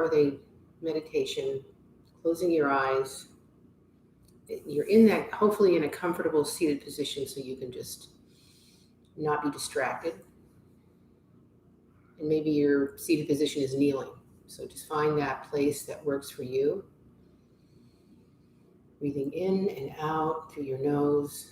with a meditation, closing your eyes. You're in that, hopefully in a comfortable seated position so you can just not be distracted. And maybe your seated position is kneeling. So just find that place that works for you. Breathing in and out through your nose.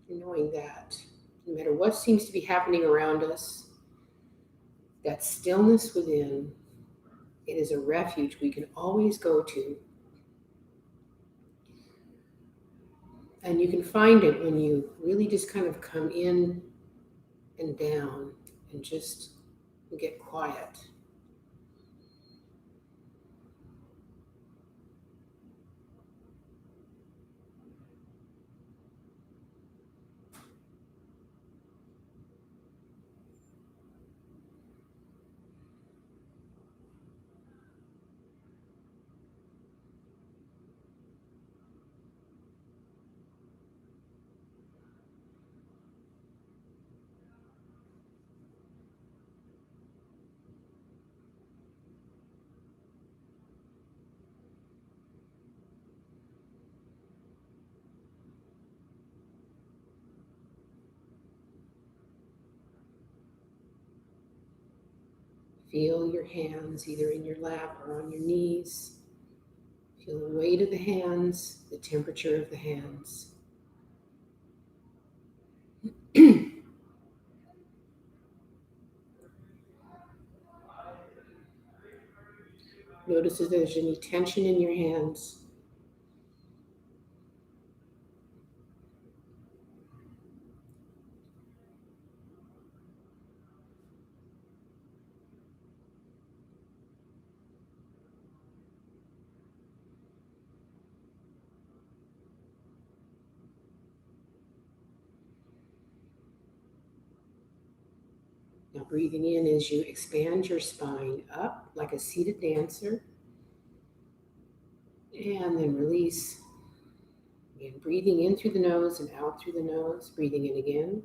Knowing that no matter what seems to be happening around us, that stillness within, it is a refuge we can always go to. And you can find it when you really just kind of come in and down and just get quiet. Feel your hands either in your lap or on your knees. Feel the weight of the hands, the temperature of the hands. Notice if there's any tension in your hands. Now breathing in as you expand your spine up like a seated dancer. And then release. Again, breathing in through the nose and out through the nose. Breathing in again.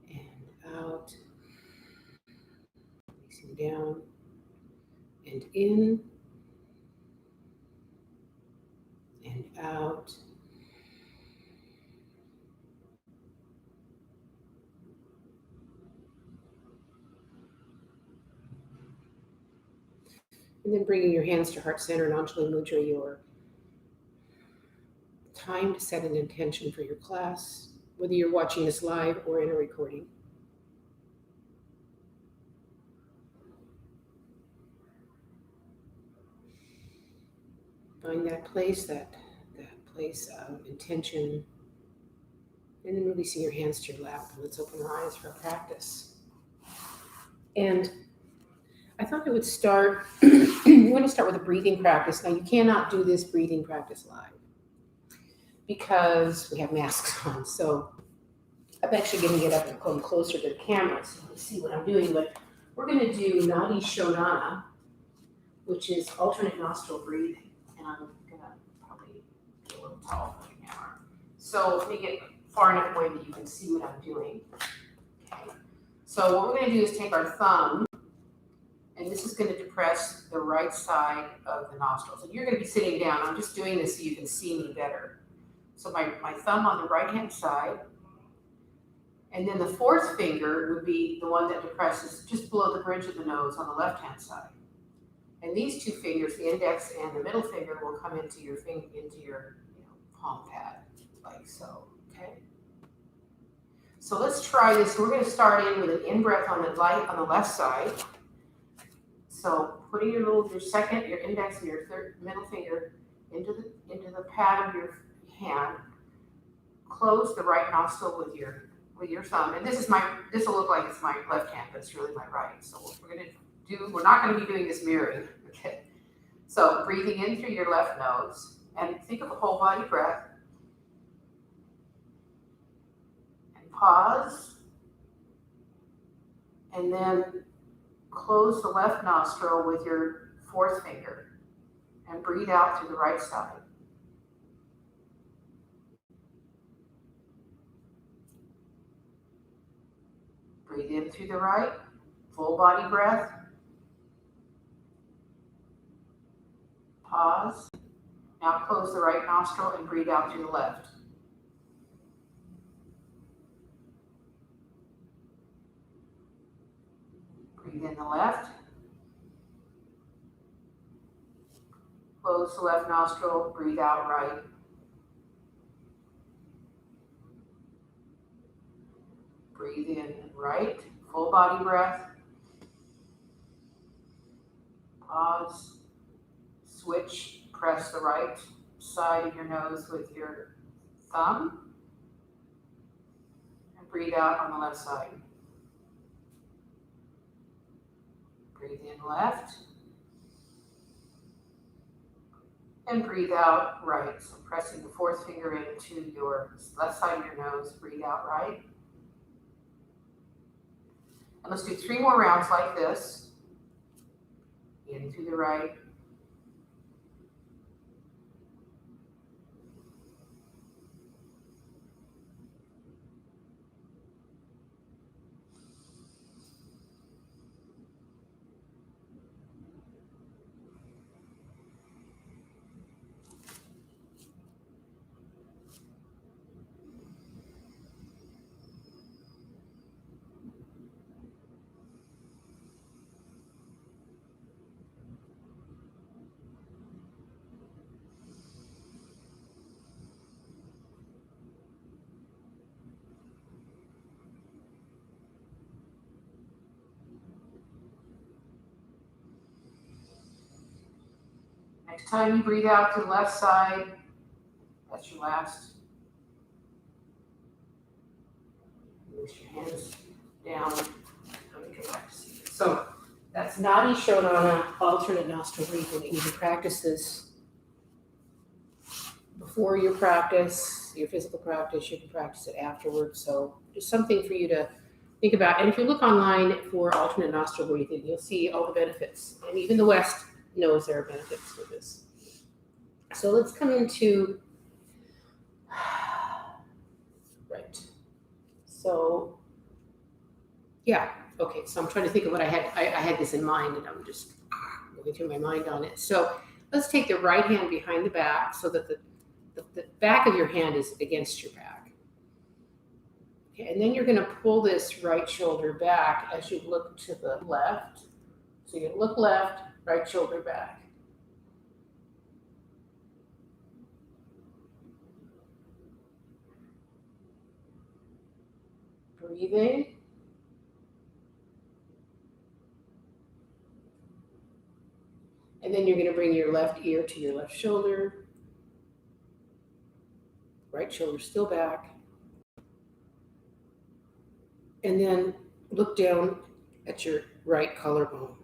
And out. Releasing down. And in. And out. And then bringing your hands to heart center and Anjali Mudra, your time to set an intention for your class, whether you're watching this live or in a recording. Find that place, that place of intention, and then releasing your hands to your lap. And let's open our eyes for practice. And I thought I would start, we're going to start with a breathing practice. Now, you cannot do this breathing practice live because we have masks on. So I'm actually going to get up and come closer to the camera so you can see what I'm doing. But we're going to do Nadi Shodhana, which is alternate nostril breathing. And I'm going to probably get a little tall for the camera. So let me get far enough away that you can see what I'm doing. Okay. So what we're going to do is take our thumb, and this is going to depress the right side of the nostrils. And you're going to be sitting down. I'm just doing this so you can see me better. So my thumb on the right-hand side. And then the fourth finger would be the one that depresses just below the bridge of the nose on the left-hand side. And these two fingers, the index and the middle finger, will come into your palm pad, like so. Okay. So let's try this. We're going to start in with an in-breath on the left side. So putting your index and your middle finger into the pad of your hand. Close the right nostril with your thumb. And this will look like it's my left hand, but it's really my right. So we're not going to be doing this mirroring. Okay. So breathing in through your left nose and think of a whole body breath. And pause. And then close the left nostril with your fourth finger and breathe out through the right side. Breathe in through the right, full body breath. Pause. Now close the right nostril and breathe out through the left. Breathe in the left. Close the left nostril, breathe out right. Breathe in right, full body breath. Pause. Switch, press the right side of your nose with your thumb. And breathe out on the left side. Breathe in left. And breathe out right. So pressing the fourth finger into your left side of your nose, breathe out right. And let's do 3 more rounds like this. In through the right. Next time you breathe out to the left side, that's your last. Release your hands down. Let me go back to see it. So that's Nadi Shodhana, alternate nostril breathing. You can practice this before your practice, your physical practice. You can practice it afterwards. So just something for you to think about. And if you look online for alternate nostril breathing, you'll see all the benefits. And even the West knows there are benefits to this. So let's come into, right. So, yeah, okay, so I'm trying to think of what I had this in mind and I'm just going through my mind on it. So let's take the right hand behind the back so that the back of your hand is against your back. Okay, and then you're gonna pull this right shoulder back as you look to the left. So you look left, right shoulder back. Breathing. And then you're going to bring your left ear to your left shoulder. Right shoulder still back. And then look down at your right collarbone.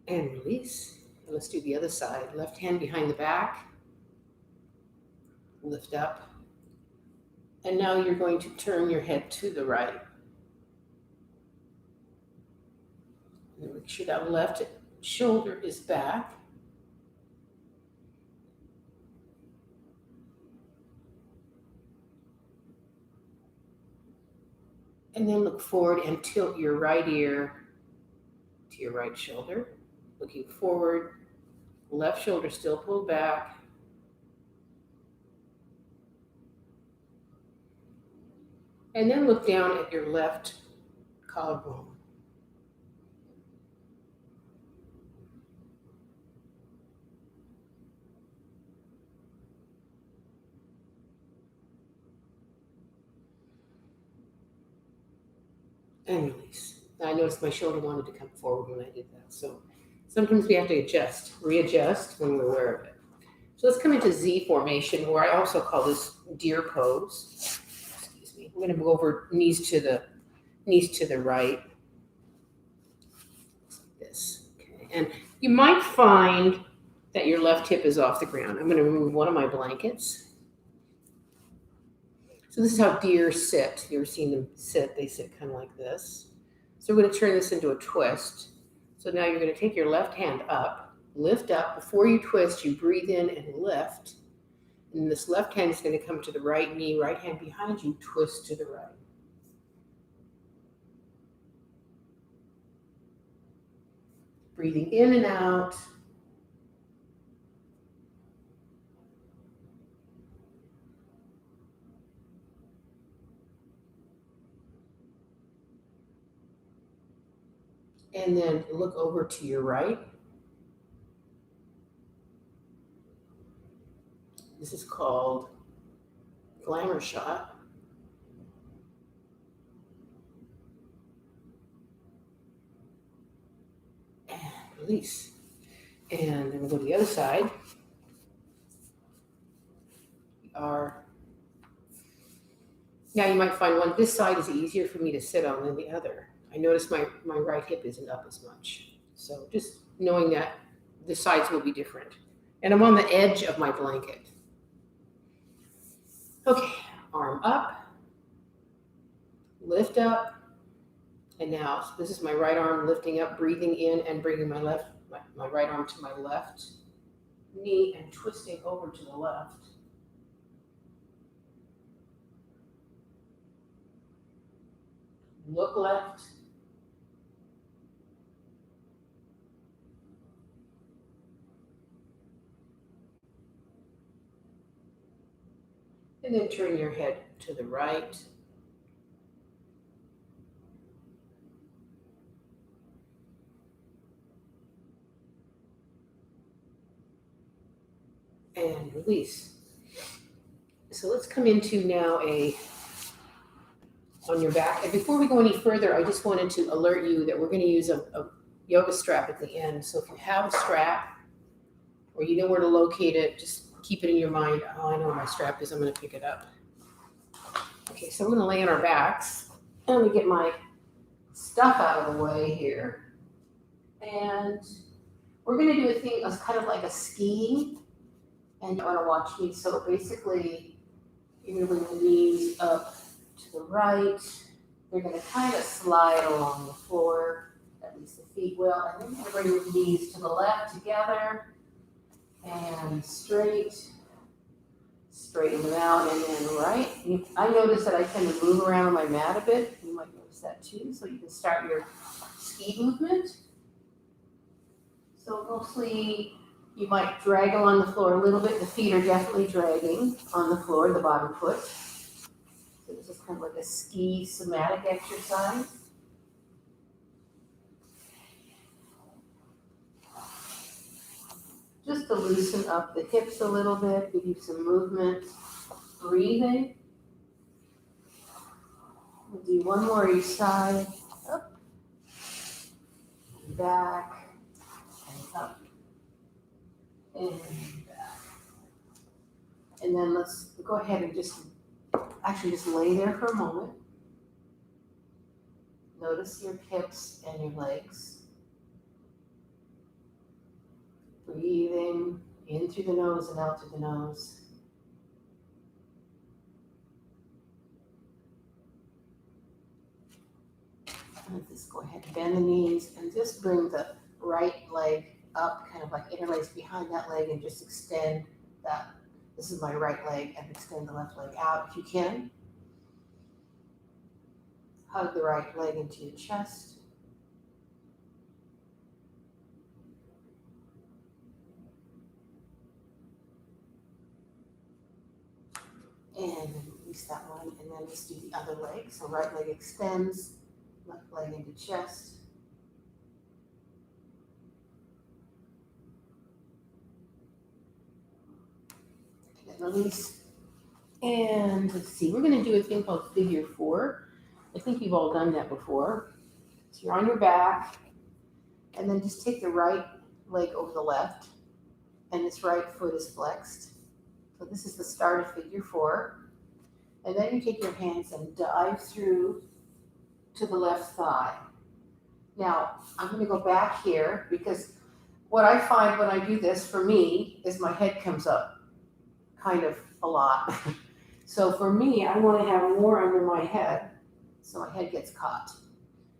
And release. And let's do the other side. Left hand behind the back. Lift up. And now you're going to turn your head to the right. And make sure that left shoulder is back. And then look forward and tilt your right ear to your right shoulder. Looking forward, left shoulder still pulled back. And then look down at your left collarbone. And release. Now I noticed my shoulder wanted to come forward when I did that. So sometimes we have to readjust when we're aware of it. So let's come into Z formation, or I also call this deer pose. Excuse me. I'm going to move over knees to the right. Like this. Okay. And you might find that your left hip is off the ground. I'm going to remove one of my blankets. So this is how deer sit. You ever seen them sit? They sit kind of like this. So we're going to turn this into a twist. So now you're going to take your left hand up, lift up. Before you twist, you breathe in and lift. And this left hand is going to come to the right knee, right hand behind you, twist to the right. Breathing in and out. And then look over to your right. This is called glamour shot. And release. And then we'll go to the other side. Now you might find this side is easier for me to sit on than the other. I notice my right hip isn't up as much. So just knowing that the sides will be different. And I'm on the edge of my blanket. Okay, arm up, lift up, and now this is my right arm lifting up, breathing in and bringing my right arm to my left knee and twisting over to the left. Look left. And then turn your head to the right. And release. So let's come into now on your back. And before we go any further, I just wanted to alert you that we're going to use a yoga strap at the end. So if you have a strap or you know where to locate it, just keep it in your mind. Oh, I know where my strap is. I'm going to pick it up. Okay, so we're going to lay on our backs. And let me get my stuff out of the way here. And we're going to do a thing that's kind of like a skiing. And you want to watch me. So basically, you're going to bring the knees up to the right. They're going to kind of slide along the floor, at least the feet will. And then you're going to bring the knees to the left together and straighten them out, and then right. I notice that I tend to move around on my mat a bit. You might notice that too. So you can start your ski movement. So mostly you might drag along the floor a little bit. The feet are definitely dragging on the floor, the bottom foot. So this is kind of like a ski somatic exercise. Just to loosen up the hips a little bit, give you some movement, breathing. We'll do one more each side. Up, and back, and up, and back. And then let's go ahead and just lay there for a moment. Notice your hips and your legs. Breathing in through the nose and out through the nose. And just go ahead and bend the knees and just bring the right leg up, kind of like interlace behind that leg, and just extend that. This is my right leg, and extend the left leg out if you can. Hug the right leg into your chest. And release that one, and then just do the other leg. So right leg extends, left leg into chest. And release. And let's see, we're going to do a thing called figure 4. I think you've all done that before. So you're on your back, and then just take the right leg over the left, and this right foot is flexed. So this is the start of figure 4. And then you take your hands and dive through to the left thigh. Now, I'm going to go back here because what I find when I do this for me is my head comes up kind of a lot. So for me, I want to have more under my head so my head gets caught.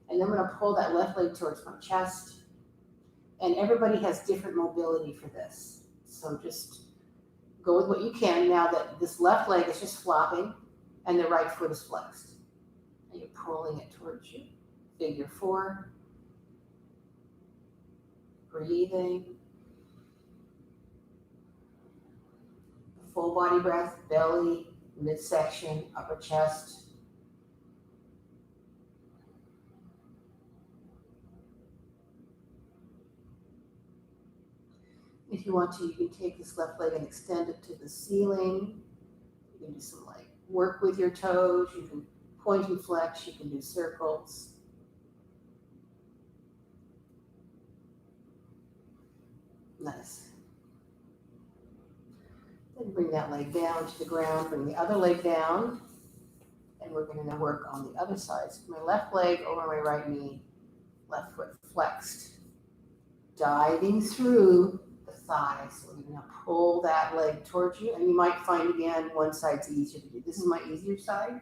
And I'm going to pull that left leg towards my chest. And everybody has different mobility for this. So just go with what you can now that this left leg is just flopping and the right foot is flexed. And you're pulling it towards you. Figure 4. Breathing. Full body breath, belly, midsection, upper chest. If you want to, you can take this left leg and extend it to the ceiling. You can do some like work with your toes. You can point and flex. You can do circles. Nice. Then bring that leg down to the ground. Bring the other leg down. And we're going to work on the other side. So my left leg over my right knee. Left foot flexed. Diving through the thigh. So we're going to pull that leg towards you. And you might find again, one side's easier to do. This is my easier side.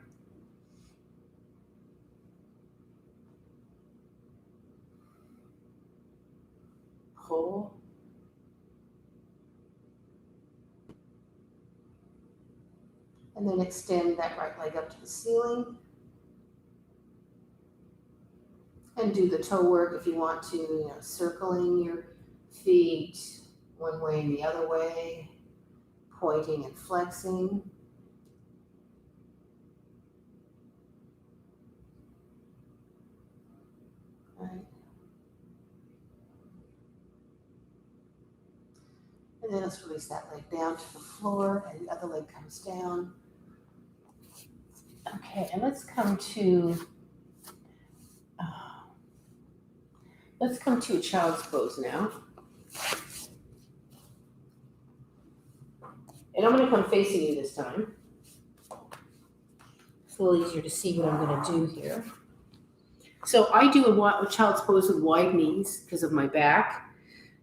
Pull. And then extend that right leg up to the ceiling. And do the toe work if you want to, circling your feet one way and the other way, pointing and flexing. Right. And then let's release that leg down to the floor and the other leg comes down. Okay, and let's come to a child's pose now. And I'm going to come facing you this time. It's a little easier to see what I'm going to do here. So I do a child's pose with wide knees because of my back.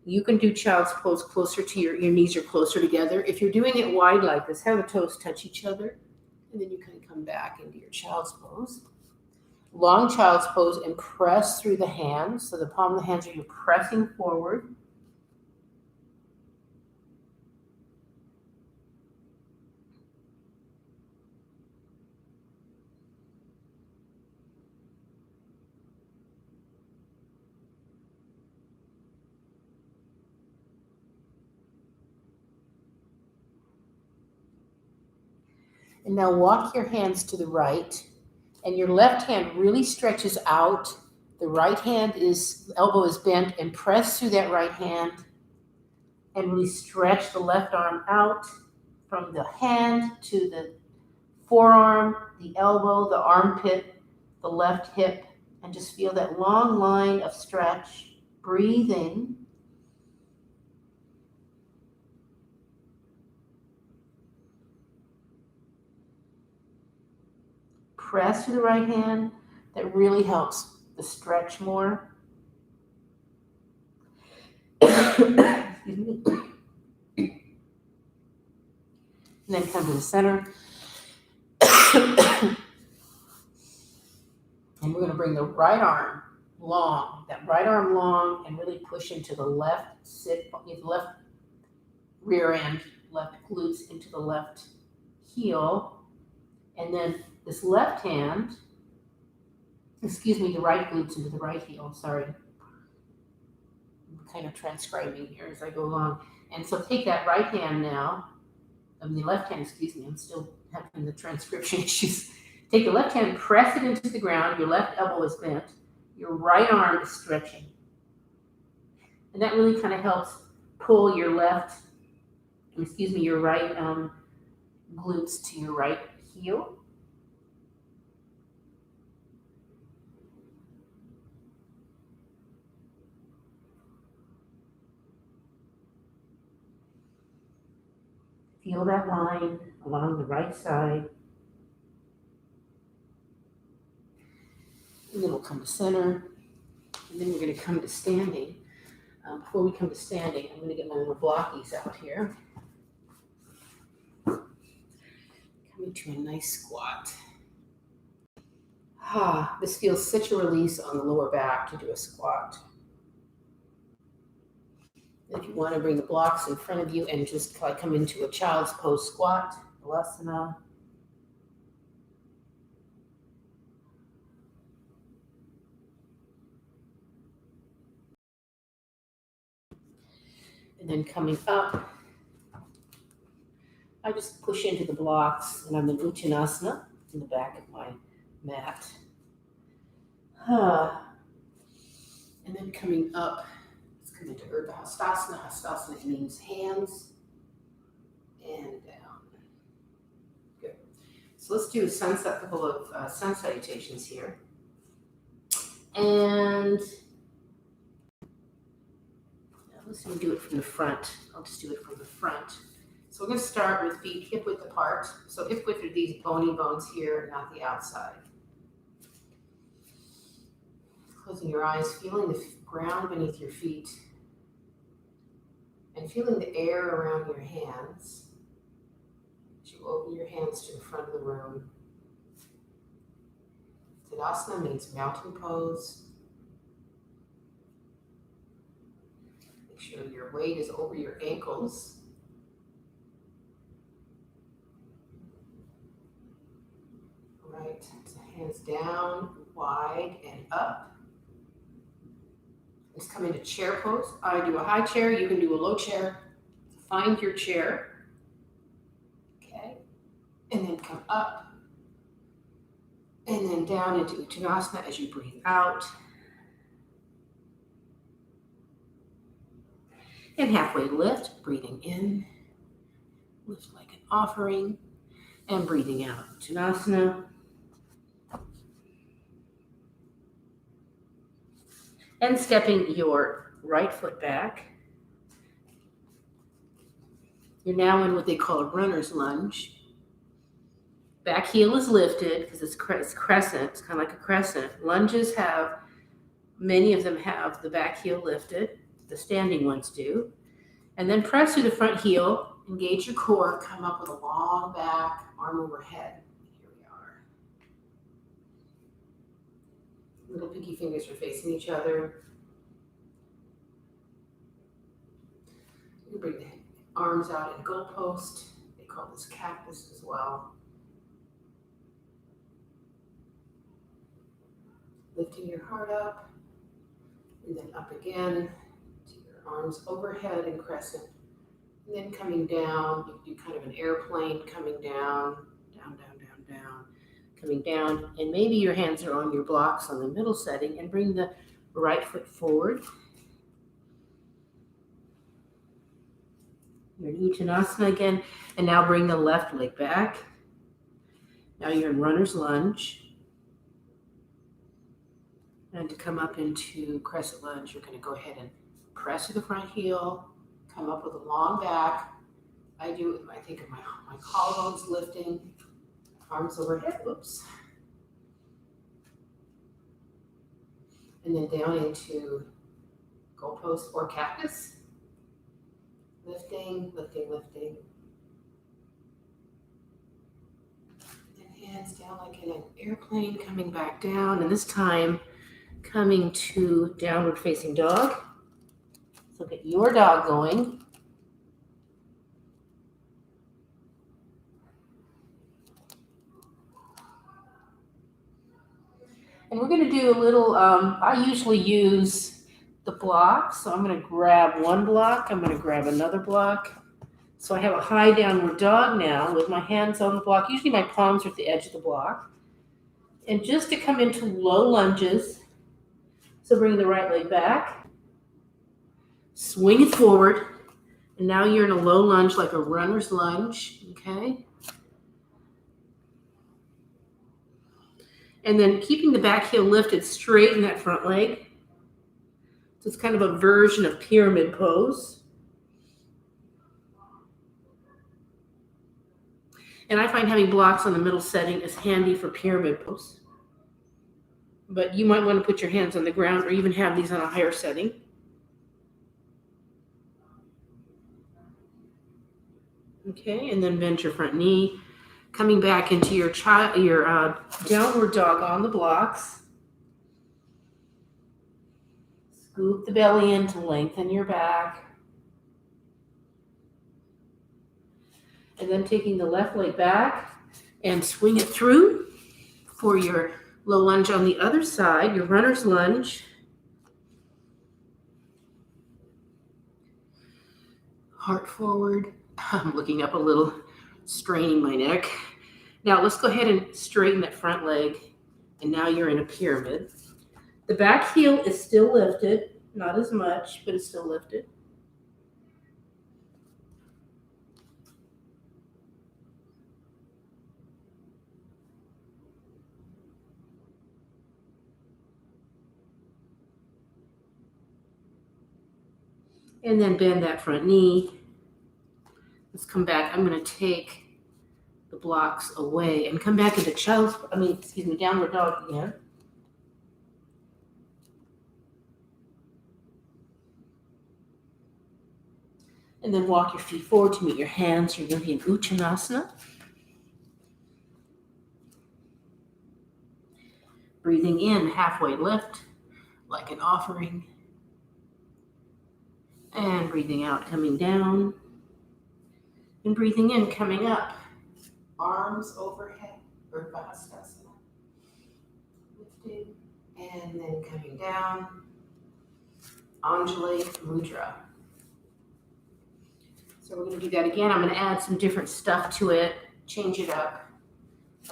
You can do child's pose closer to your knees are closer together. If you're doing it wide like this, have the toes touch each other. And then you can come back into your child's pose. Long child's pose and press through the hands. So the palm of the hands are you pressing forward. And now walk your hands to the right. And your left hand really stretches out. The right hand elbow is bent and press through that right hand and really stretch the left arm out from the hand to the forearm, the elbow, the armpit, the left hip, and just feel that long line of stretch. Breathing. Press to the right hand. That really helps the stretch more. Excuse me. And then come to the center. And we're going to bring the right arm long, and really push into the left left rear end, left glutes into the left heel. And then this left hand, the right glutes into the right heel, sorry. I'm kind of transcribing here as I go along. And so take that right hand now, the left hand, I'm still having the transcription issues. Take the left hand, press it into the ground, your left elbow is bent, your right arm is stretching. And that really kind of helps pull your right glutes to your right heel. Feel that line along the right side. And then we'll come to center. And then we're going to come to standing. Before we come to standing, I'm going to get my little blockies out here. Coming to a nice squat. This feels such a release on the lower back to do a squat. If you want to bring the blocks in front of you and just like come into a child's pose squat, Balasana. And then coming up, I just push into the blocks and I'm in Uttanasana in the back of my mat. And then coming up, let's come into Urdhva Hastasana. Hastasana means hands and down. Good. So let's do a couple of sun salutations here. And let's do it from the front. I'll just do it from the front. So we're going to start with feet hip width apart. So hip width are these bony bones here, not the outside. Closing your eyes, feeling the ground beneath your feet, and feeling the air around your hands as you open your hands to the front of the room. Tadasana means mountain pose. Make sure your weight is over your ankles. Right, so hands down, wide, and up. Let's come into chair pose. I do a high chair, you can do a low chair. Find your chair. Okay, and then come up. And then down into Uttanasana as you breathe out. And halfway lift, breathing in. Lift like an offering. And breathing out, Uttanasana. And stepping your right foot back. You're now in what they call a runner's lunge. Back heel is lifted because it's crescent. It's kind of like a crescent. Lunges many of them have the back heel lifted. The standing ones do. And then press through the front heel, engage your core, come up with a long back, arm overhead. Here we are. Little pinky fingers are facing each other. You bring the arms out in goalpost. They call this cactus as well. Lifting your heart up, and then up again to your arms overhead and crescent. And then coming down, you do kind of an airplane coming down, down, down, down, down, coming down. And maybe your hands are on your blocks on the middle setting, and bring the right foot forward. You're in Uttanasana again, and now bring the left leg back. Now you're in runner's lunge. And to come up into crescent lunge, you're going to go ahead and press to the front heel, come up with a long back. I do it with my collarbones lifting, arms overhead, whoops. And then down into goalpost or cactus. Lifting, lifting, lifting. And hands down like in an airplane, coming back down. And this time, coming to downward facing dog. So get your dog going. And we're going to do a little, I usually use the block. So I'm going to grab one block. I'm going to grab another block. So I have a high downward dog now with my hands on the block. Usually my palms are at the edge of the block. And just to come into low lunges. So bring the right leg back. Swing it forward. And now you're in a low lunge like a runner's lunge. Okay. And then keeping the back heel lifted, straighten that front leg. So it's kind of a version of pyramid pose. And I find having blocks on the middle setting is handy for pyramid pose. But you might want to put your hands on the ground or even have these on a higher setting. Okay, and then bend your front knee, coming back into your downward dog on the blocks. Scoop the belly in to lengthen your back. And then taking the left leg back and swing it through for your low lunge on the other side, your runner's lunge. Heart forward. I'm looking up a little, straining my neck. Now let's go ahead and straighten that front leg. And now you're in a pyramid. The back heel is still lifted, not as much, but it's still lifted. And then bend that front knee. Let's come back. I'm going to take the blocks away and come back into downward dog again. And then walk your feet forward to meet your hands. You're going to be in Uttanasana. Breathing in, halfway lift, like an offering. And breathing out, coming down. And breathing in, coming up. Arms overhead, Urdhvastasana. Lifting, and then coming down. Anjali Mudra. So we're going to do that again. I'm going to add some different stuff to it, change it up.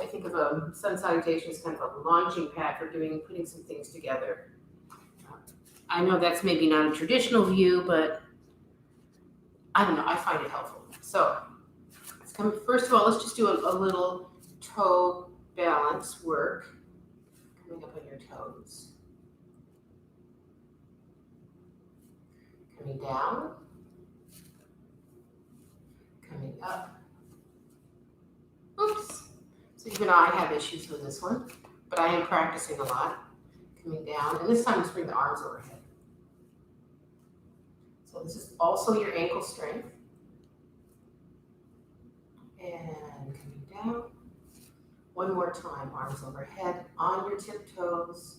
I think of a sun salutation as kind of a launching pad for putting some things together. I know that's maybe not a traditional view, but I don't know, I find it helpful. So first of all, let's just do a little toe balance work. Coming up on your toes. Coming down. Coming up. Oops. So even I have issues with this one, but I am practicing a lot. Coming down, and this time just bring the arms overhead. So this is also your ankle strength. And coming down. One more time, arms overhead, on your tiptoes.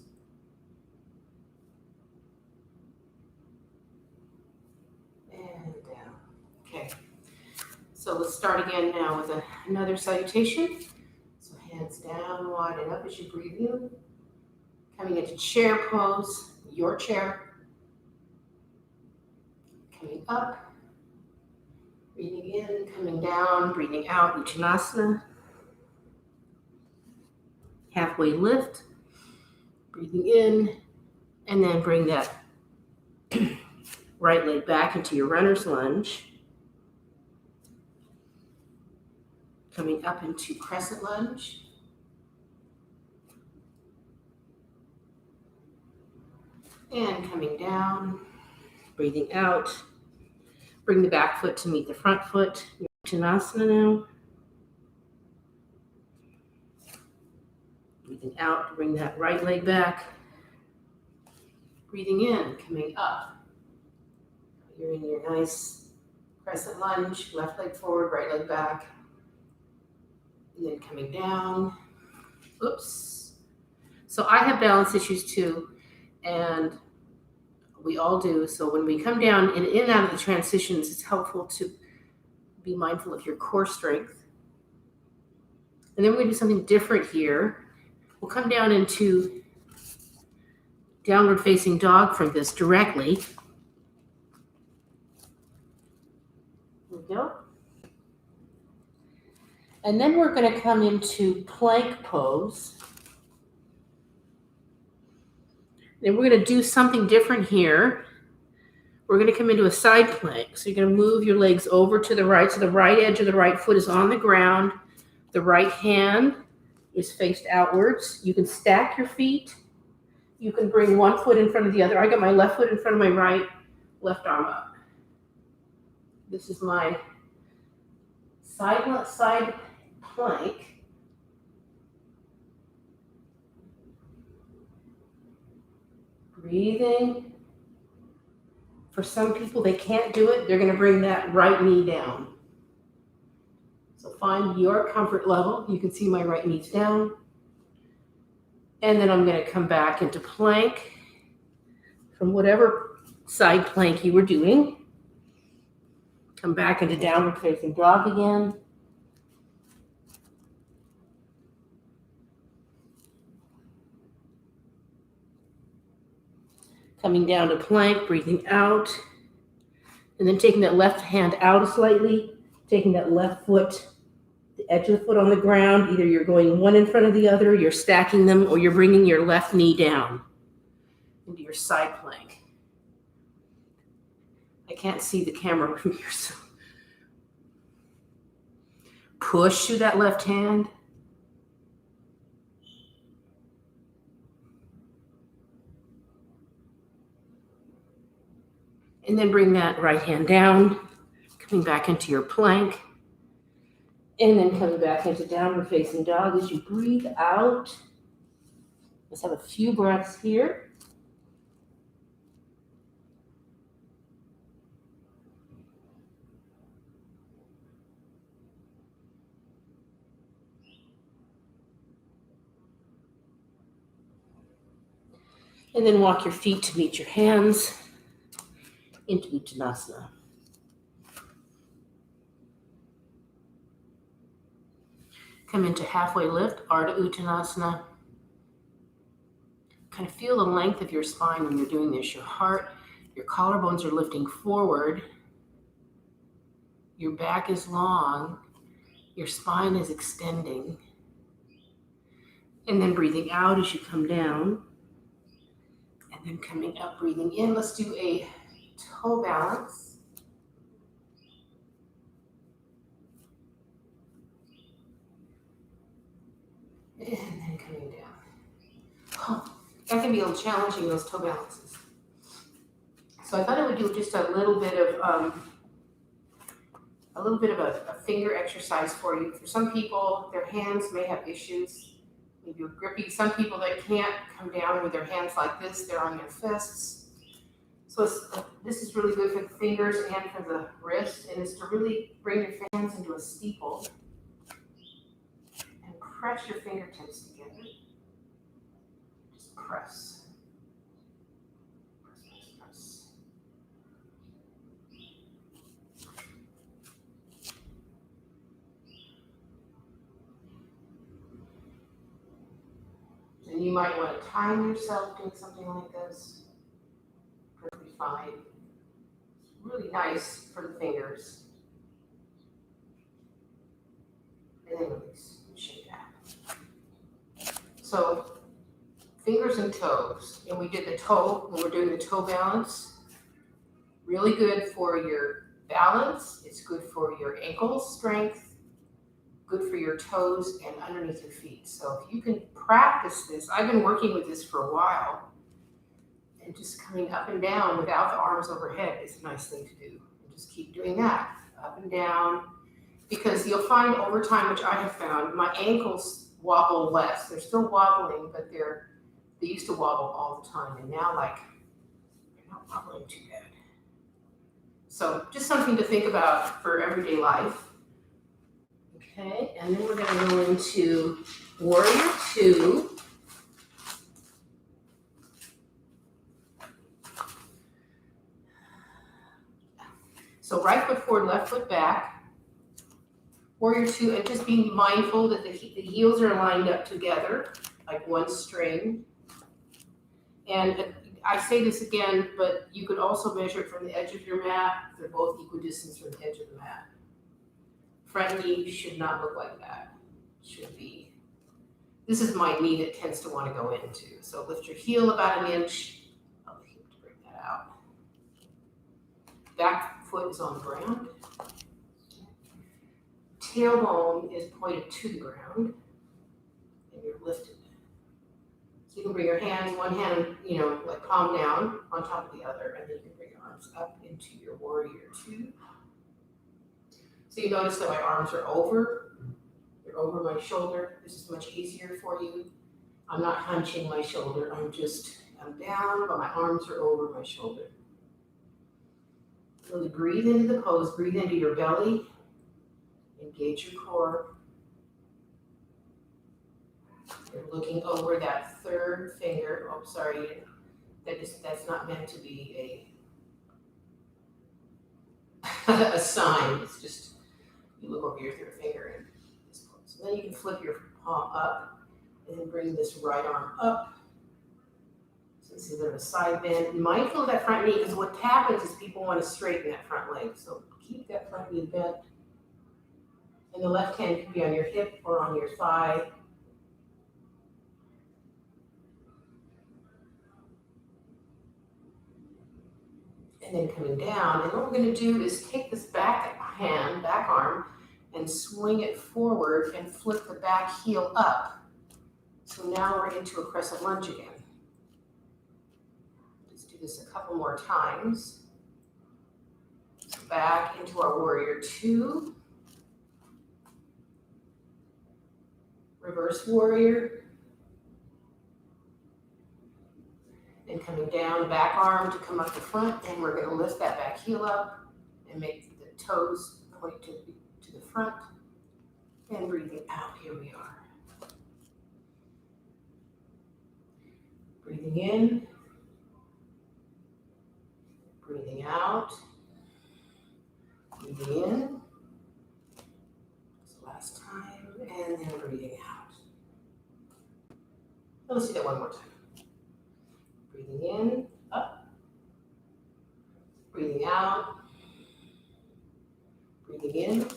And down. Okay. So let's start again now with another salutation. So hands down, wide and up as you breathe in. Coming into chair pose, your chair. Coming up. Breathing in, coming down, breathing out, Uttanasana. Halfway lift. Breathing in, and then bring that right leg back into your runner's lunge. Coming up into crescent lunge. And coming down, breathing out. Bring the back foot to meet the front foot. Uttanasana now. Breathing out, bring that right leg back. Breathing in, coming up. You're in your nice crescent lunge, left leg forward, right leg back. And then coming down. Oops. So I have balance issues too, and we all do. So when we come down and in and out of the transitions, it's helpful to be mindful of your core strength. And then we're going to do something different here. We'll come down into downward facing dog from this directly. There we go. And then we're going to come into plank pose. And we're going to do something different here. We're going to come into a side plank. So you're going to move your legs over to the right. So the right edge of the right foot is on the ground. The right hand is faced outwards. You can stack your feet. You can bring one foot in front of the other. I got my left foot in front of my right, left arm up. This is my side plank. Breathing. For some people, they can't do it. They're going to bring that right knee down. So find your comfort level. You can see my right knee's down. And then I'm going to come back into plank from whatever side plank you were doing. Come back into downward facing dog again. Coming down to plank, breathing out. And then taking that left hand out slightly, taking that left foot, the edge of the foot on the ground. Either you're going one in front of the other, you're stacking them, or you're bringing your left knee down into your side plank. I can't see the camera from here, so push through that left hand. And then bring that right hand down, coming back into your plank. And then coming back into downward facing dog as you breathe out. Let's have a few breaths here. And then walk your feet to meet your hands into Uttanasana. Come into halfway lift, Ardha Uttanasana. Kind of feel the length of your spine when you're doing this. Your heart, your collarbones are lifting forward. Your back is long. Your spine is extending. And then breathing out as you come down. And then coming up, breathing in. Let's do a toe balance. And then coming down. Oh, that can be a little challenging, those toe balances. So I thought I would do just a little bit of a finger exercise for you. For some people, their hands may have issues. Maybe you're grippy. Some people that can't come down with their hands like this, they're on their fists. So this is really good for the fingers and for the wrist, and it's to really bring your hands into a steeple and press your fingertips together. Just press. Press, press, press. And you might want to time yourself doing something like this. Perfectly fine. It's really nice for the fingers. And then release and shake out. So fingers and toes. And we did the toe when we're doing the toe balance. Really good for your balance. It's good for your ankle strength. Good for your toes and underneath your feet. So if you can practice this, I've been working with this for a while, and just coming up and down without the arms overhead is a nice thing to do. And just keep doing that, up and down, because you'll find over time, which I have found, my ankles wobble less. They're still wobbling, but they used to wobble all the time, and now they're not wobbling too bad. So just something to think about for everyday life. Okay, and then we're going to go into Warrior 2. So right foot forward, left foot back. Warrior 2, and just being mindful that the heels are lined up together, like one string. And I say this again, but you could also measure it from the edge of your mat. They're both equidistant from the edge of the mat. Front knee should not look like that. Should be. This is my knee that tends to want to go into. So lift your heel about an inch. I'll keep to bring that out. Back foot is on the ground. Tailbone is pointed to the ground, and you're lifted. So you can bring your hand, one hand, like palm down on top of the other, and then you can bring your arms up into your Warrior 2. So you notice that my arms are over. They're over my shoulder. This is much easier for you. I'm not hunching my shoulder. I'm down, but my arms are over my shoulder. Really breathe into the pose. Breathe into your belly. Engage your core. You're looking over that third finger. Oh, sorry. That's not meant to be a sign. It's just you look over your third finger in this pose. So then you can flip your palm up and then bring this right arm up. So this is a bit of a side bend. Mindful of that front knee, because what happens is people want to straighten that front leg. So keep that front knee bent. And the left hand can be on your hip or on your thigh. And then coming down, and what we're going to do is take this back arm, and swing it forward and flip the back heel up. So now we're into a crescent lunge again. Let's do this a couple more times. So back into our warrior two. Reverse warrior. And coming down, back arm to come up the front, and we're going to lift that back heel up and make the toes point to the front. And breathing out, here we are. Breathing in, breathing out, breathing in. So last time, and then breathing out. Let's do that one more time. Breathing in, up, breathing out, breathing in,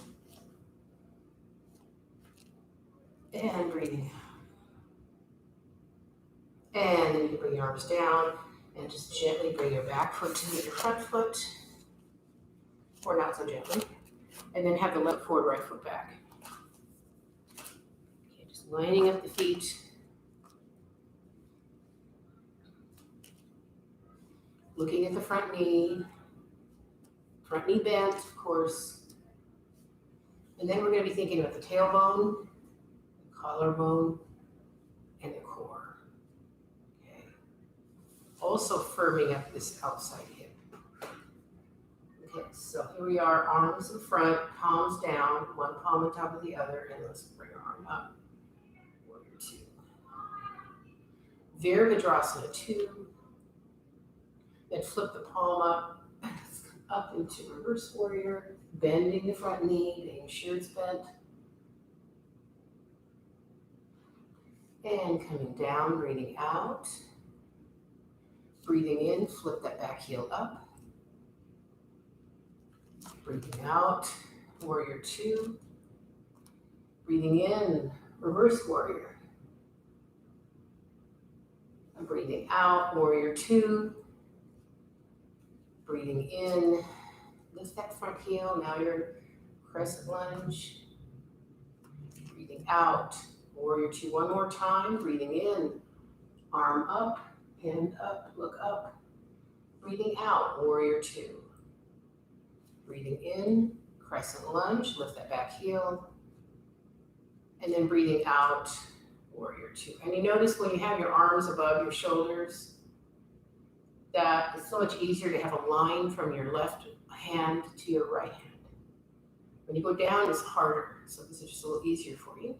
and breathing out. And then you bring your arms down and just gently bring your back foot to meet your front foot, or not so gently, and then have the left forward, right foot back. Okay, just lining up the feet. Looking at the front knee bent, of course. And then we're going to be thinking about the tailbone, the collarbone, and the core. Okay. Also firming up this outside hip. Okay, so here we are, arms in front, palms down, one palm on top of the other, and let's bring our arm up. Warrior two. Virabhadrasana 2. Then flip the palm up into reverse warrior, bending the front knee, making sure it's bent. And coming down, breathing out. Breathing in, flip that back heel up. Breathing out, warrior two. Breathing in, reverse warrior. And breathing out, warrior two. Breathing in, lift that front heel. Now you're in crescent lunge. Breathing out, warrior two one more time. Breathing in, arm up, hand up, look up. Breathing out, warrior two. Breathing in, crescent lunge, lift that back heel. And then breathing out, warrior two. And you notice when you have your arms above your shoulders, that it's so much easier to have a line from your left hand to your right hand. When you go down, it's harder. So this is just a little easier for you.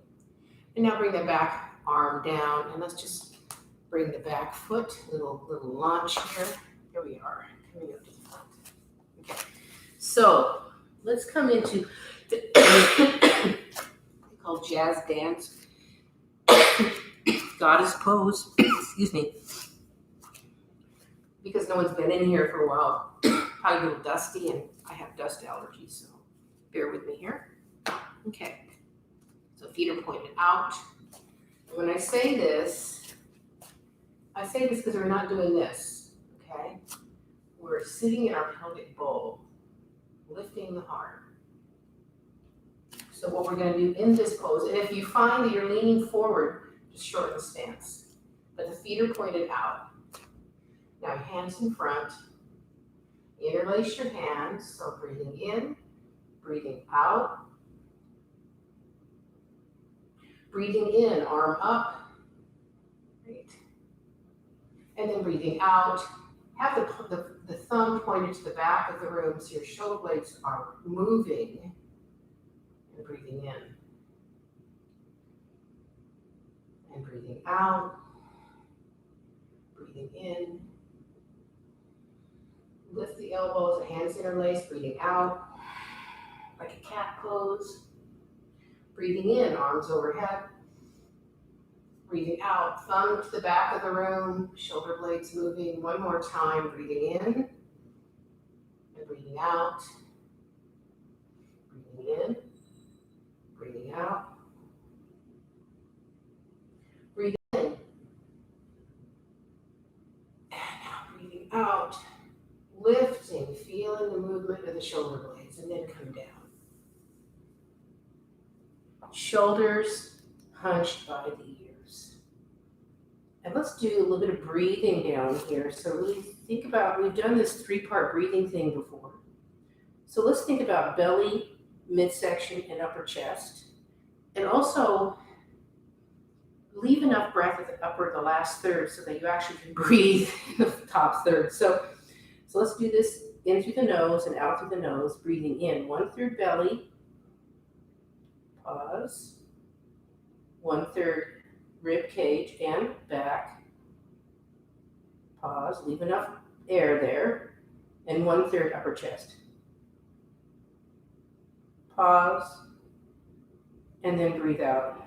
And now bring the back arm down, and let's just bring the back foot, little launch here. Here we are, coming up to the front. Okay, so let's come into the called jazz dance, goddess pose. Excuse me. Because no one's been in here for a while, probably a little dusty, and I have dust allergies, so bear with me here. Okay, so feet are pointed out. When I say this because we're not doing this, okay? We're sitting in our pelvic bowl, lifting the heart. So what we're going to do in this pose, and if you find that you're leaning forward, just shorten the stance. But the feet are pointed out. Now hands in front, interlace your hands, so breathing in, breathing out. Breathing in, arm up, great. And then breathing out, have the thumb pointed to the back of the room so your shoulder blades are moving. And breathing in and breathing out, breathing in. Lift the elbows, hands interlace, breathing out like a cat pose. Breathing in, arms overhead. Breathing out, thumb to the back of the room, shoulder blades moving. One more time, breathing in and breathing out. Breathing in, breathing out. Breathe in. And now breathing out. Lifting, feeling the movement of the shoulder blades, and then come down. Shoulders hunched by the ears. And let's do a little bit of breathing down here. So really think about, we've done this 3-part breathing thing before. So let's think about belly, midsection, and upper chest. And also leave enough breath at the last third so that you actually can breathe in the top third. So let's do this in through the nose and out through the nose, breathing in 1/3 belly, pause, 1/3 rib cage and back, pause, leave enough air there, and 1/3 upper chest. Pause, and then breathe out.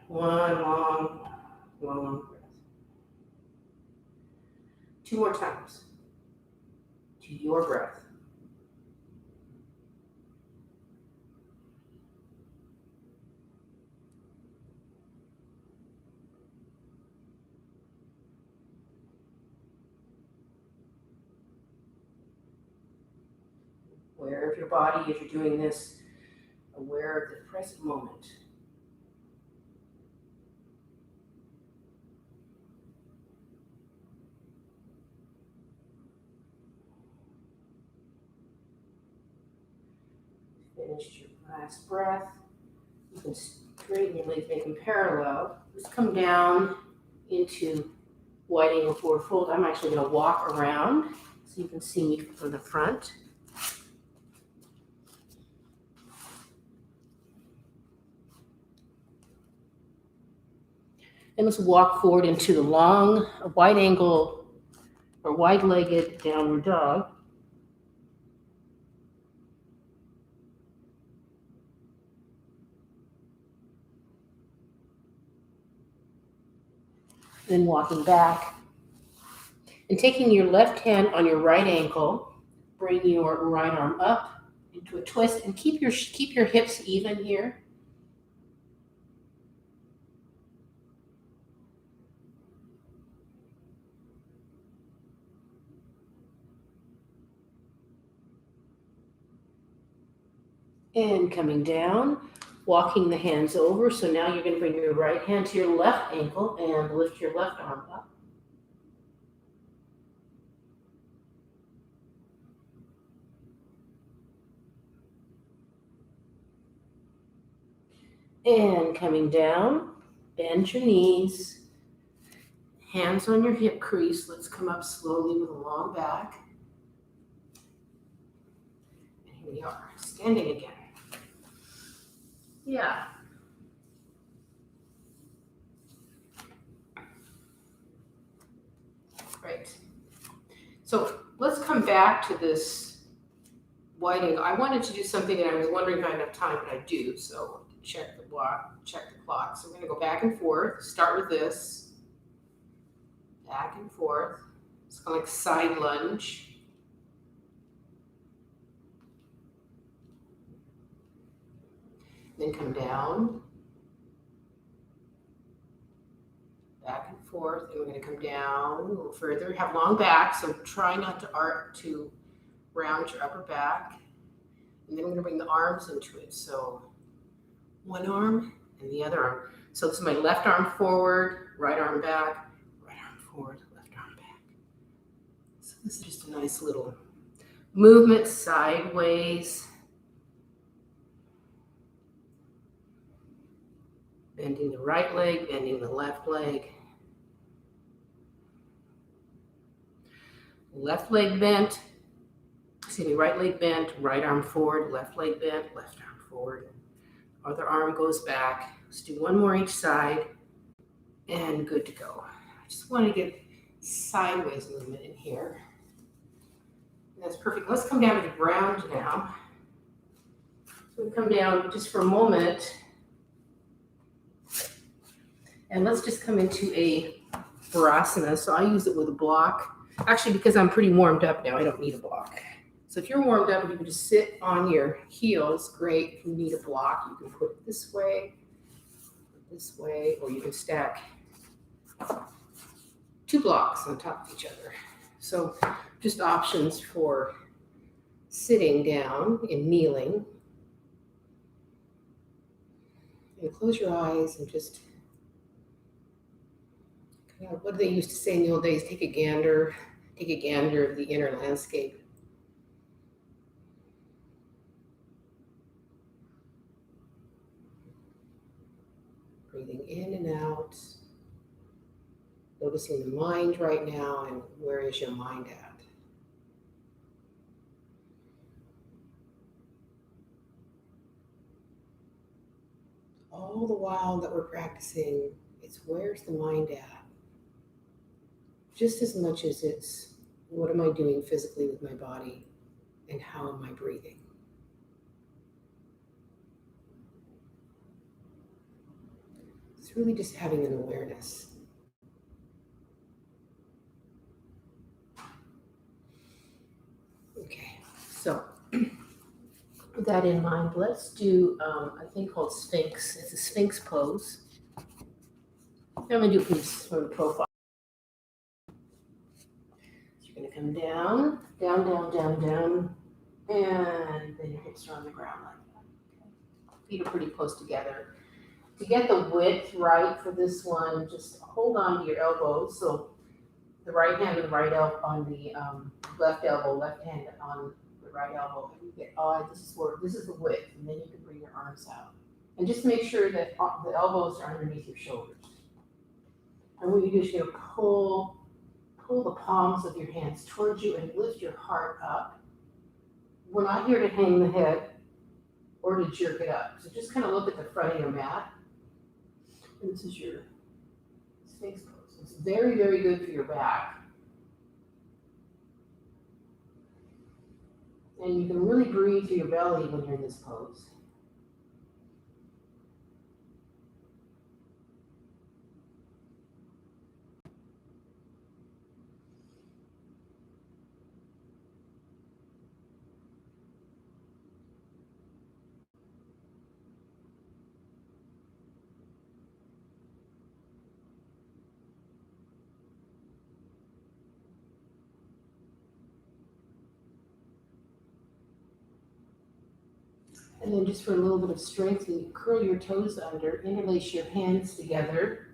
One long breath. 2 more times. To your breath. Aware of your body as you're doing this, aware of the present moment. Finish your last breath. You can straighten your legs, make them parallel. Just come down into wide angle forward fold. I'm actually going to walk around so you can see me from the front. And let's walk forward into the long, wide angle or wide-legged downward dog. Then walking back and taking your left hand on your right ankle, bring your right arm up into a twist and keep your hips even here. And coming down, walking the hands over. So now you're going to bring your right hand to your left ankle and lift your left arm up. And coming down, bend your knees, hands on your hip crease. Let's come up slowly with a long back. And here we are, standing again. Yeah. Right. So let's come back to this wide angle. I wanted to do something and I was wondering if I had enough time, but I do. So check the clock. So we're going to go back and forth. Start with this. Back and forth. It's kind of like side lunge. Then come down. Back and forth. And we're going to come down a little further. Have long back, so try not to round your upper back. And then we're going to bring the arms into it. So one arm and the other arm. So this is my left arm forward, right arm back, right arm forward, left arm back. So this is just a nice little movement sideways. Bending the right leg, bending the left leg. Left leg bent, right leg bent, right arm forward, left leg bent, left arm forward. Other arm goes back. Let's do one more each side and good to go. I just want to get sideways movement in here. That's perfect. Let's come down to the ground now. So we come down just for a moment. And let's just come into a Virasana. So I use it with a block. Actually, because I'm pretty warmed up now, I don't need a block. So if you're warmed up and you can just sit on your heels, great. If you need a block, you can put it this way, or you can stack 2 blocks on top of each other. So just options for sitting down and kneeling. And close your eyes and just, what do they used to say in the old days? Take a gander of the inner landscape. Breathing in and out. Noticing the mind right now, and where is your mind at? All the while that we're practicing, it's where's the mind at? Just as much as it's what am I doing physically with my body and how am I breathing? It's really just having an awareness. Okay, so with that in mind, let's do a thing called Sphinx. It's a Sphinx pose. I'm going to do it from the profile. So you're going to come down, down, down, down, down, and then your hips are on the ground like that. Okay. Feet are pretty close together. To get the width right for this one, just hold on to your elbows. So the right hand and the right elbow on the left elbow, left hand on the right elbow. And you get, this is the width, and then you can bring your arms out. And just make sure that the elbows are underneath your shoulders. And what you do is you're going to pull the palms of your hands towards you and lift your heart up. We're not here to hang the head or to jerk it up. So just kind of look at the front of your mat. And this is your Sphinx pose. It's very, very good for your back. And you can really breathe through your belly when you're in this pose. And then just for a little bit of strength, you curl your toes under, interlace your hands together.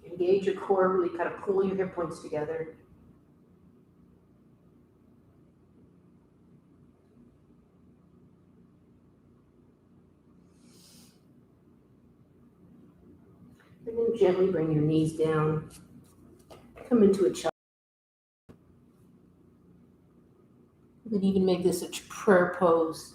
Engage your core, really kind of pull your hip points together. And then gently bring your knees down. Come into a child. You can even make this a prayer pose.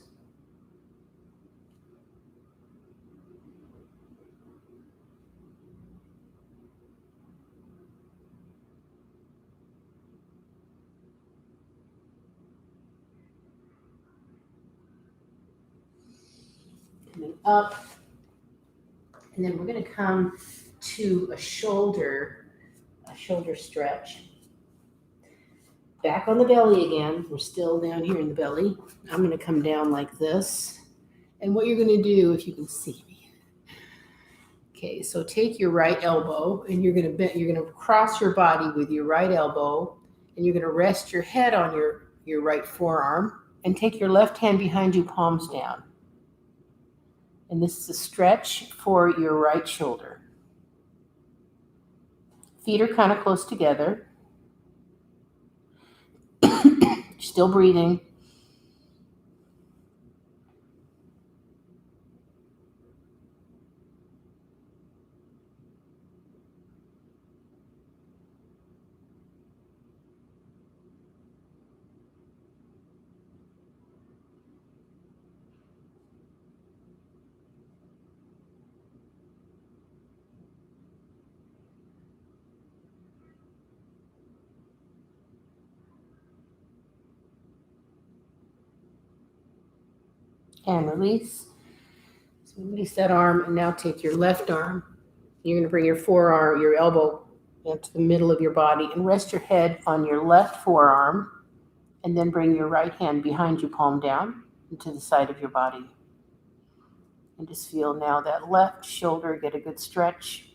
And then up. And then we're going to come to a shoulder stretch. Back on the belly again. We're still down here in the belly. I'm going to come down like this. And what you're going to do, if you can see me. Okay, so take your right elbow and you're going to cross your body with your right elbow, and you're going to rest your head on your right forearm and take your left hand behind you, palms down. And this is a stretch for your right shoulder. Feet are kind of close together. Still breathing. And release. So release that arm, and now take your left arm. You're going to bring your forearm, your elbow into the middle of your body, and rest your head on your left forearm, and then bring your right hand behind you, palm down, into the side of your body. And just feel now that left shoulder get a good stretch.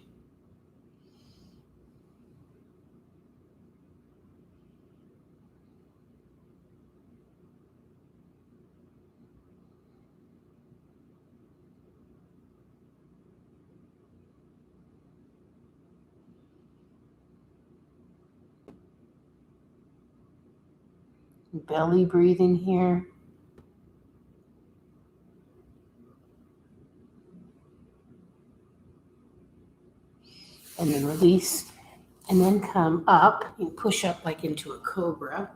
Belly breathing here. And then release. And then come up and push up like into a cobra.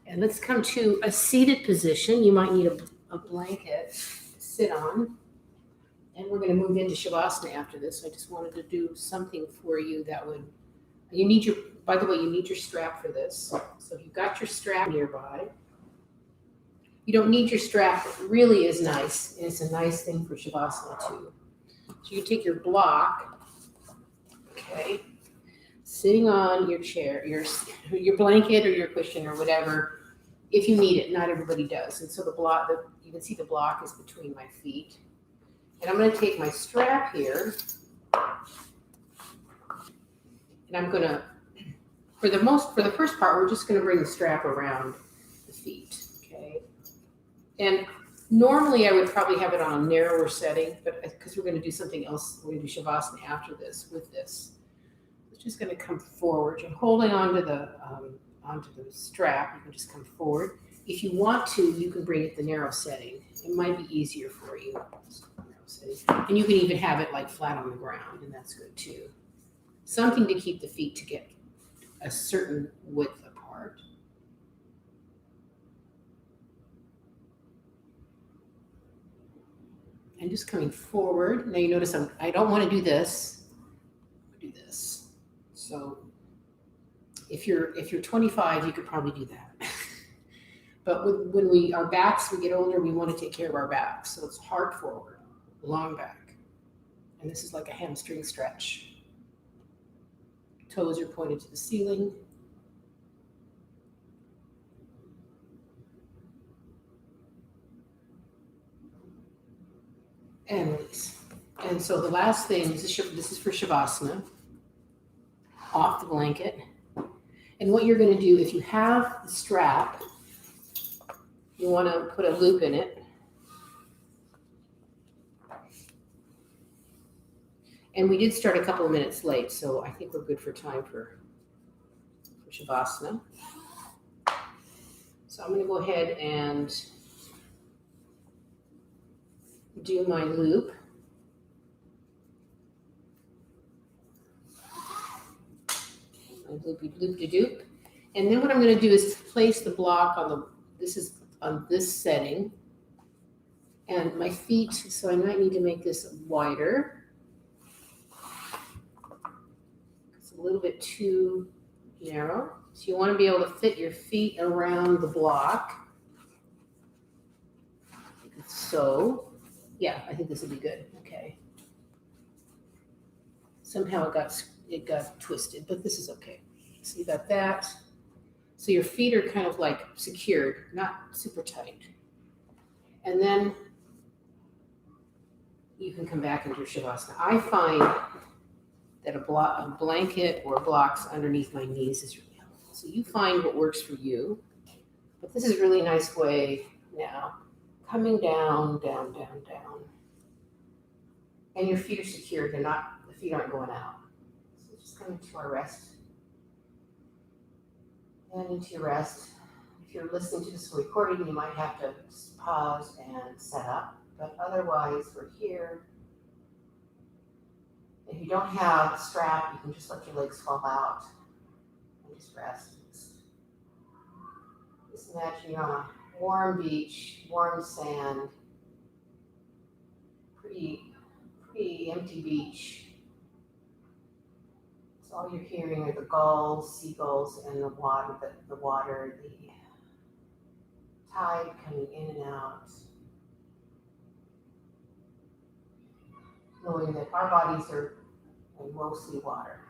And let's come to a seated position. You might need a blanket to sit on. And we're going to move into Shavasana after this. I just wanted to do something for you that would, by the way, you need your strap for this. So if you've got your strap nearby, you don't need your strap, but it really is nice. And it's a nice thing for Shavasana too. So you take your block, okay, sitting on your chair, your blanket or your cushion or whatever, if you need it. Not everybody does. And so you can see the block is between my feet. And I'm going to take my strap here, and I'm going to, for the first part, we're just going to bring the strap around the feet, okay? And normally I would probably have it on a narrower setting, but because we're going to do something else, we're going to do Shavasana after this with this. It's just going to come forward. You're holding onto the strap. You can just come forward. If you want to, you can bring it the narrow setting. It might be easier for you. And you can even have it like flat on the ground, and that's good too. Something to keep the feet to get a certain width apart. And just coming forward. Now you notice I don't want to do this. I do this. So if you're 25, you could probably do that. But when our backs, we get older, we want to take care of our backs. So it's hard forward, long back. And this is like a hamstring stretch. Toes are pointed to the ceiling. And release. And so the last thing, this is for Shavasana, off the blanket. And what you're going to do, if you have the strap, you want to put a loop in it. And we did start a couple of minutes late, so I think we're good for time for Shavasana. So I'm going to go ahead and do my loop. My loop-de-doop. And then what I'm going to do is place the block on this setting. And my feet, so I might need to make this wider. It's a little bit too narrow. So you want to be able to fit your feet around the block. So, yeah, I think this will be good. Okay. Somehow it got twisted, but this is okay. So you got that. So your feet are kind of like secured, not super tight. And then you can come back into your Shavasana. I find that a blanket or blocks underneath my knees is really helpful. So you find what works for you. But this is a really nice way now. Coming down, down, down, down. And your feet are secured. The feet aren't going out. So just come into our rest. And into your rest. If you're listening to this recording, you might have to pause and set up. But otherwise, we're here. If you don't have a strap, you can just let your legs fall out and just rest. Just imagine you're on a warm beach, warm sand, pretty empty beach. So all you're hearing are the gulls, seagulls, and the water, the tide coming in and out. knowing that our bodies are mostly water.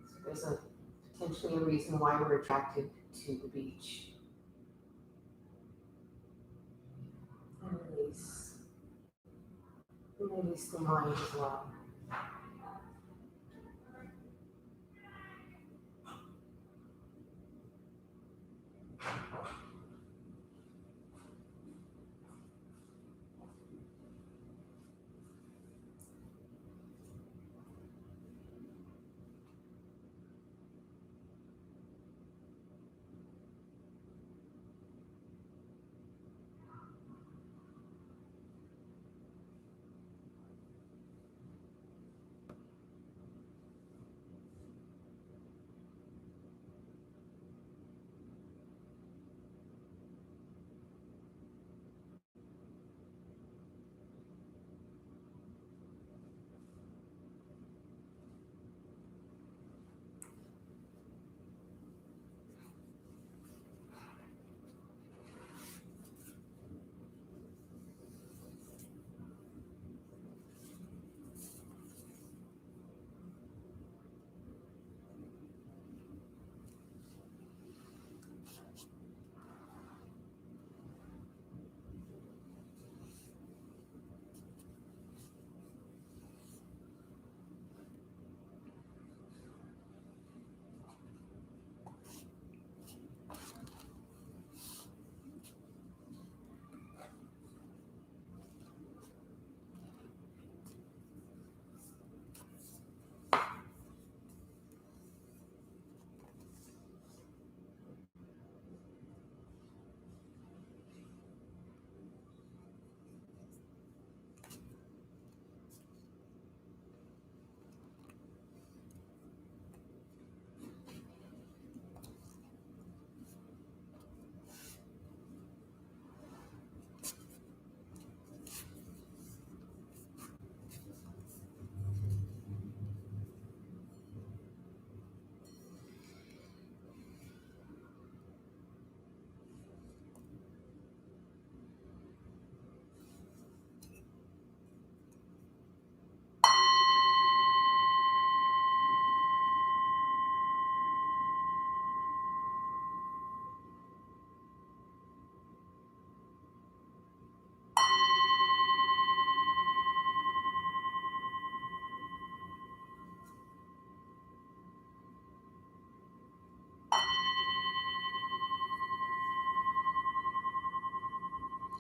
So there's potentially a reason why we're attracted to the beach. And release the mind as well.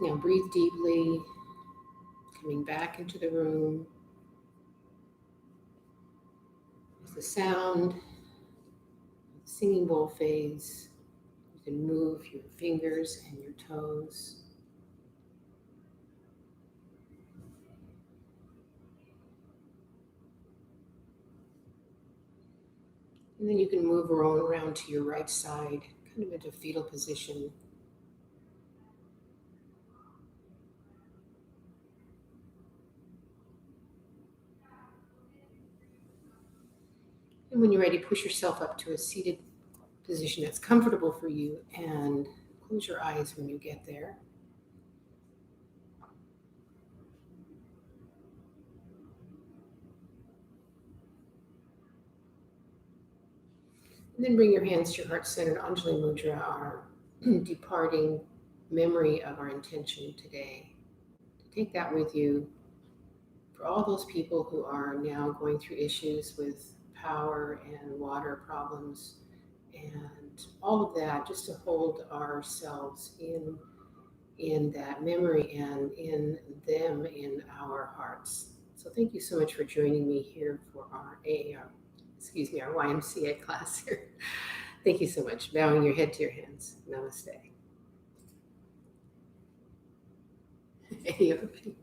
Now breathe deeply, coming back into the room. As the sound of the singing bowl fades, you can move your fingers and your toes. And then you can move around to your right side, kind of into fetal position. And when you're ready, push yourself up to a seated position that's comfortable for you and close your eyes when you get there. And then bring your hands to your heart center, Anjali Mudra, our departing memory of our intention today. Take that with you for all those people who are now going through issues with power and water problems and all of that, just to hold ourselves in that memory and in them in our hearts. So thank you so much for joining me here for our our YMCA class here. Thank you so much. Bowing your head to your hands. Namaste. Hey, everybody.